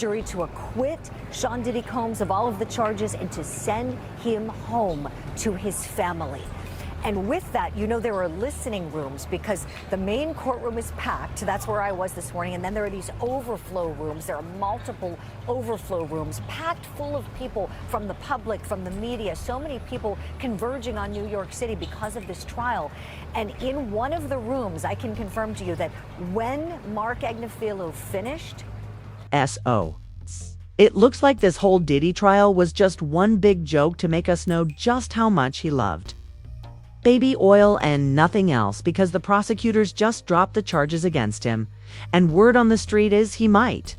jury to acquit Sean Diddy Combs of all of the charges and to send him home to his family. And with that, you know, there are listening rooms because the main courtroom is packed. That's where I was this morning. And then there are these overflow rooms. There are multiple overflow rooms packed full of people from the public, from the media, so many people converging on New York City because of this trial. And in one of the rooms, I can confirm to you that when Mark Agnifilo finished, S.O. It looks like this whole Diddy trial was just one big joke to make us know just how much he loved baby oil and nothing else, because the prosecutors just dropped the charges against him, and word on the street is he might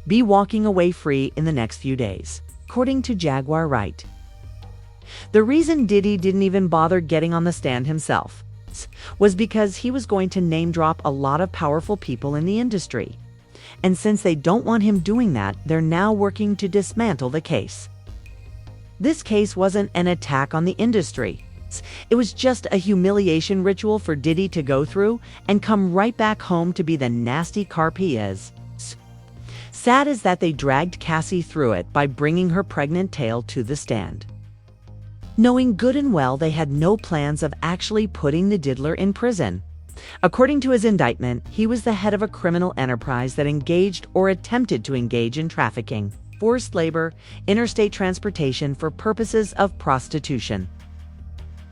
be walking away free in the next few days, according to Jaguar Wright. The reason Diddy didn't even bother getting on the stand himself was because he was going to name drop a lot of powerful people in the industry. And since they don't want him doing that, they're now working to dismantle the case. This case wasn't an attack on the industry. It was just a humiliation ritual for Diddy to go through and come right back home to be the nasty carp he is. Sad is that they dragged Cassie through it by bringing her pregnant tail to the stand, knowing good and well they had no plans of actually putting the diddler in prison. According to his indictment, he was the head of a criminal enterprise that engaged or attempted to engage in trafficking, forced labor, interstate transportation for purposes of prostitution,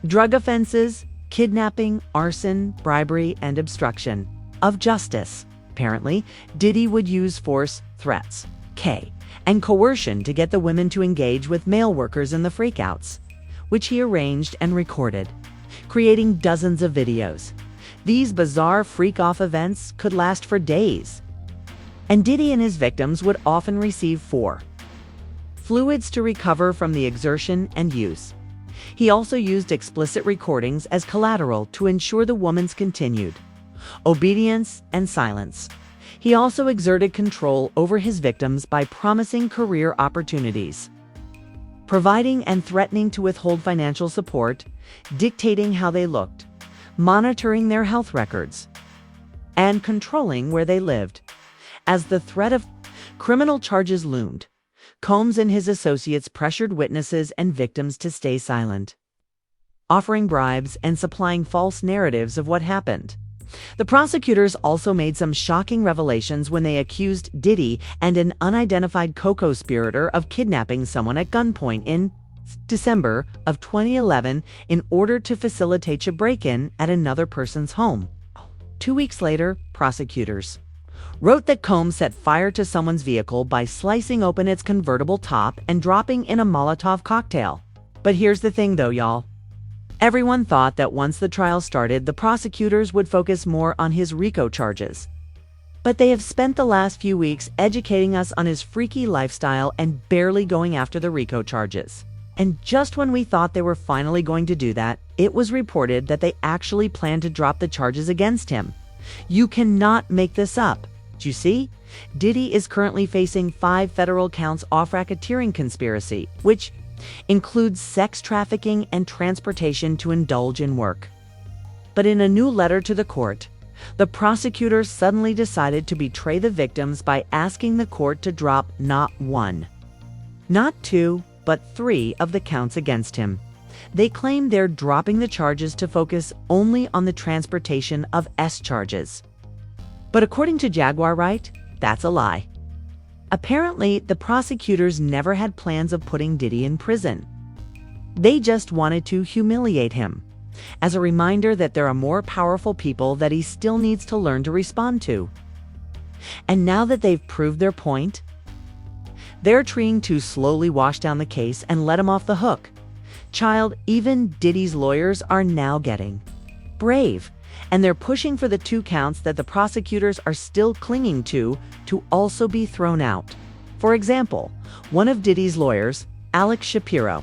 drug offenses, kidnapping, arson, bribery, and obstruction of justice. Apparently, Diddy would use force, threats, and coercion to get the women to engage with male workers in the freakouts, which he arranged and recorded, creating dozens of videos. These bizarre freak-off events could last for days, and Diddy and his victims would often receive fluids to recover from the exertion and use. He also used explicit recordings as collateral to ensure the woman's continued obedience and silence. He also exerted control over his victims by promising career opportunities, providing and threatening to withhold financial support, dictating how they looked, monitoring their health records, and controlling where they lived. As the threat of criminal charges loomed, Combs and his associates pressured witnesses and victims to stay silent, offering bribes and supplying false narratives of what happened. The prosecutors also made some shocking revelations when they accused Diddy and an unidentified co-conspirator of kidnapping someone at gunpoint in December of 2011 in order to facilitate a break-in at another person's home. 2 weeks later, prosecutors wrote that Combs set fire to someone's vehicle by slicing open its convertible top and dropping in a Molotov cocktail. But here's the thing though, y'all. Everyone thought that once the trial started, the prosecutors would focus more on his RICO charges. But they have spent the last few weeks educating us on his freaky lifestyle and barely going after the RICO charges. And just when we thought they were finally going to do that, it was reported that they actually planned to drop the charges against him. You cannot make this up. You see, Diddy is currently facing 5 federal counts of racketeering conspiracy, which includes sex trafficking and transportation to indulge in work. But in a new letter to the court, the prosecutors suddenly decided to betray the victims by asking the court to drop not 1, not 2, but 3 of the counts against him. They claim they're dropping the charges to focus only on the transportation of S charges. But according to Jaguar Wright, that's a lie. Apparently, the prosecutors never had plans of putting Diddy in prison. They just wanted to humiliate him, as a reminder that there are more powerful people that he still needs to learn to respond to. And now that they've proved their point, they're trying to slowly wash down the case and let him off the hook. Child, even Diddy's lawyers are now getting brave, and they're pushing for the 2 counts that the prosecutors are still clinging to also be thrown out. For example, one of Diddy's lawyers, Alex Shapiro,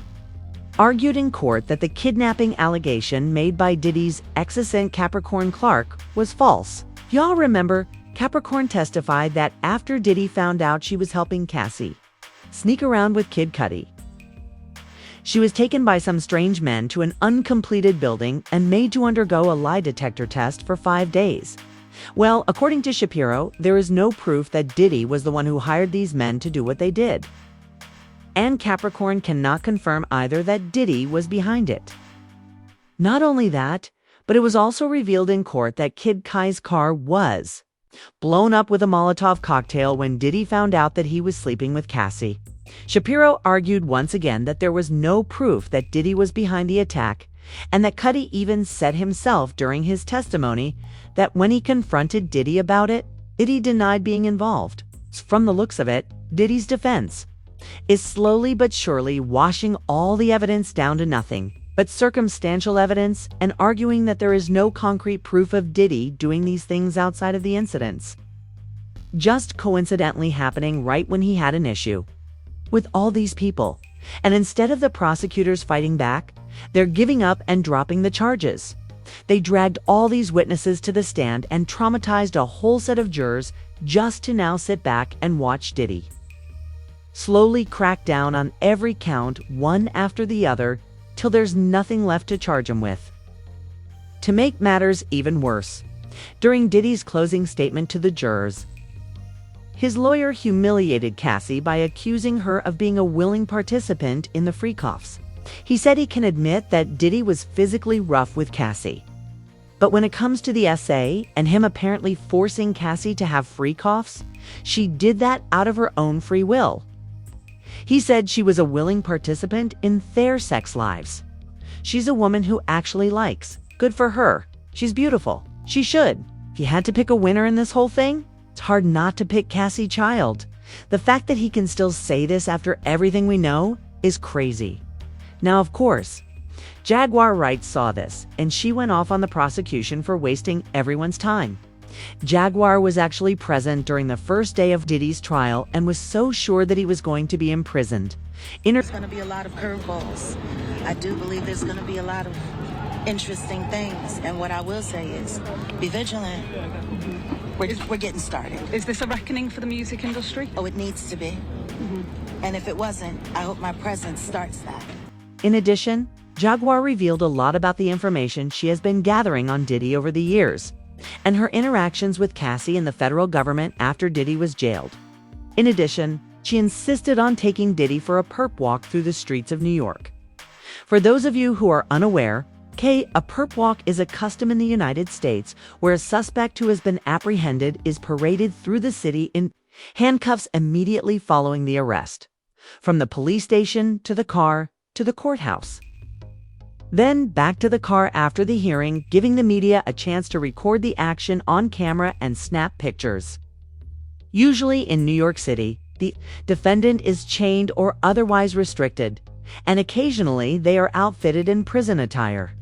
argued in court that the kidnapping allegation made by Diddy's ex-assistant Capricorn Clark was false. Y'all remember, Capricorn testified that after Diddy found out she was helping Cassie sneak around with Kid Cudi, she was taken by some strange men to an uncompleted building and made to undergo a lie detector test for 5 days. Well, according to Shapiro, there is no proof that Diddy was the one who hired these men to do what they did. And Capricorn cannot confirm either that Diddy was behind it. Not only that, but it was also revealed in court that Kid Kai's car was blown up with a Molotov cocktail when Diddy found out that he was sleeping with Cassie. Shapiro argued once again that there was no proof that Diddy was behind the attack, and that Cuddy even said himself during his testimony that when he confronted Diddy about it, Diddy denied being involved. From the looks of it, Diddy's defense is slowly but surely washing all the evidence down to nothing but circumstantial evidence and arguing that there is no concrete proof of Diddy doing these things outside of the incidents, just coincidentally happening right when he had an issue with all these people. And instead of the prosecutors fighting back, they're giving up and dropping the charges. They dragged all these witnesses to the stand and traumatized a whole set of jurors just to now sit back and watch Diddy slowly crack down on every count, one after the other, till there's nothing left to charge him with. To make matters even worse, during Diddy's closing statement to the jurors, his lawyer humiliated Cassie by accusing her of being a willing participant in the freak-offs. He said he can admit that Diddy was physically rough with Cassie. But when it comes to the essay and him apparently forcing Cassie to have freak-offs, she did that out of her own free will. He said she was a willing participant in their sex lives. She's a woman who actually likes. Good for her. She's beautiful. She should. If you had to pick a winner in this whole thing, it's hard not to pick Cassie Child. The fact that he can still say this after everything we know is crazy. Now, of course, Jaguar Wright saw this, and she went off on the prosecution for wasting everyone's time. Jaguar was actually present during the first day of Diddy's trial and was so sure that he was going to be imprisoned. There's going to be a lot of curveballs. I do believe there's going to be a lot of interesting things. And what I will say is, be vigilant. We're getting started. Is this a reckoning for the music industry? Oh, it needs to be. And if it wasn't, I hope my presence starts that. In addition, Jaguar revealed a lot about the information she has been gathering on Diddy over the years, and her interactions with Cassie and the federal government after Diddy was jailed. In addition, she insisted on taking Diddy for a perp walk through the streets of New York. For those of you who are unaware, a perp walk is a custom in the United States where a suspect who has been apprehended is paraded through the city in handcuffs immediately following the arrest, from the police station to the car to the courthouse. Then back to the car after the hearing, giving the media a chance to record the action on camera and snap pictures. Usually in New York City, the defendant is chained or otherwise restricted, and occasionally they are outfitted in prison attire.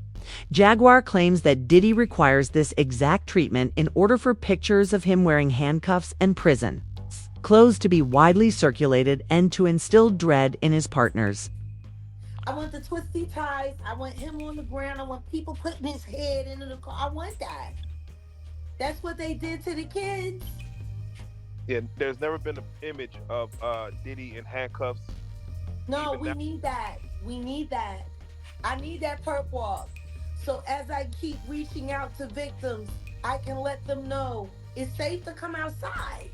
Jaguar claims that Diddy requires this exact treatment in order for pictures of him wearing handcuffs and prison clothes to be widely circulated and to instill dread in his partners. I want the twisty ties. I want him on the ground. I want people putting his head into the car. I want that. That's what they did to the kids. Yeah, there's never been an image of Diddy in handcuffs. No, we need that. We need that. I need that perp walk. So as I keep reaching out to victims, I can let them know it's safe to come outside.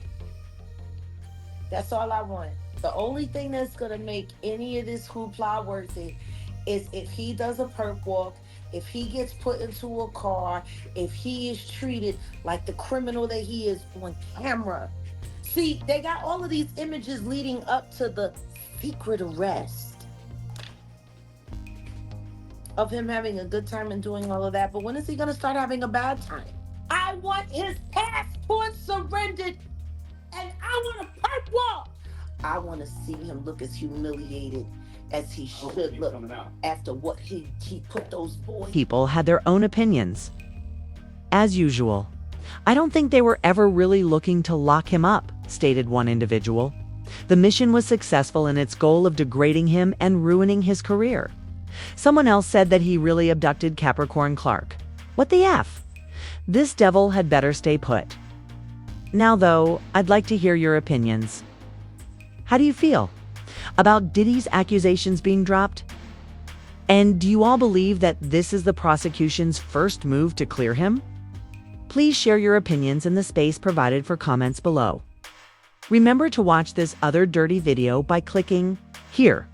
That's all I want. The only thing that's going to make any of this hoopla worth it is if he does a perp walk, if he gets put into a car, if he is treated like the criminal that he is on camera. See, they got all of these images leading up to the secret arrest of him having a good time and doing all of that. But when is he going to start having a bad time? I want his passport surrendered, and I want a perp walk. I want to see him look as humiliated as he should look after what he put those boys. People had their own opinions. As usual, I don't think they were ever really looking to lock him up, stated one individual. The mission was successful in its goal of degrading him and ruining his career. Someone else said that he really abducted Capricorn Clark. What the F? This devil had better stay put. Now though, I'd like to hear your opinions. How do you feel about Diddy's accusations being dropped? And do you all believe that this is the prosecution's first move to clear him? Please share your opinions in the space provided for comments below. Remember to watch this other dirty video by clicking here.